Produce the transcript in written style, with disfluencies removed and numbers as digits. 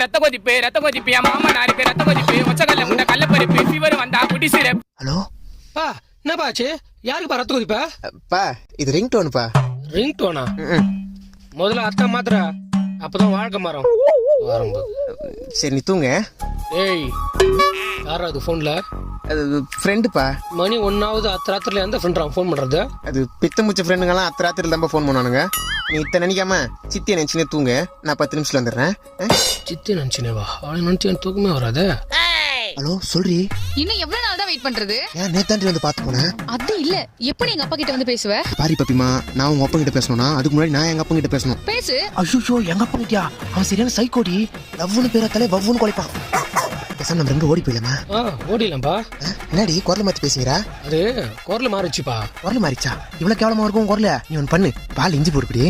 ரத்த கொதிப்பு என் மாமனாருக்கு ரத்த கொதிப்பு ஒச்சகல்ல முட்டை கள்ளப்பருப்பு ஃபீவர் வந்தா குடி சிரப். ஹலோ பா என்னப்பா ஆச்சு? யாருக்குப்பா ரத்த கொதிப்பா? பா இது ரிங் டோனுப்பா. Ring Donna? முதல்ல அத்தா மாத்திர, அப்பதான் வாழ்க்கை மாறும். சரி நீ தூங்க. ஏய் யாரா அது போன்ல? அது ஃப்ரெண்டுப்பா. மணி 1 அத்தராத்திரில எந்த ஃப்ரெண்ட் ஃபோன் பண்றது? அது பித்தமுச்ச ஃப்ரெண்டுங்கெல்லாம் அத்தராத்திரில தான் ஃபோன் பண்ணுவானுங்க. நீ இத்தனை நினைக்காம சித்தியை நினைச்சுனே தூங்க. நான் 10 நிமிஷத்துல வந்துடுறேன். சித்தி நினைச்சுனேவா? அவளை நினைச்சு எனக்கு தூக்கமே வராது. ஹலோ சொல்றி. இன்னும் எவ்வளவு நாள் தான் வெயிட் பண்றது? ஏன் நேத்தாண்டி வந்து பாத்து போனேன். அது இல்ல, எப்படி எங்க அப்பா கிட்ட வந்து பேசுவ? பாரி பப்பிமா, நான் உங்க அப்பா கிட்ட பேசணும்னா அதுக்கு முன்னாடி நான் எங்க அப்பா கிட்ட பேசணும். பேசு. ஐயோ எங்க அப்பா கிட்டயா? அவன் சரியான சைக்கோடி. லவ்னு பேரத்தாலே வவ்வுன்னு குலைப்பான். பேசாம நம்ம ரெண்டு ஓடி போயிடலாமா? ஓடிடலாம்பா. என்னடி குரல் மாத்தி பேசுகிறா? அது குரல் மாறிச்சுப்பா. குரல் மாறிச்சா? இவ்வளவு கேவலமா இருக்கும் குரல? நீ ஒன்னு பண்ணு, பால் இஞ்சி போடுப்படி.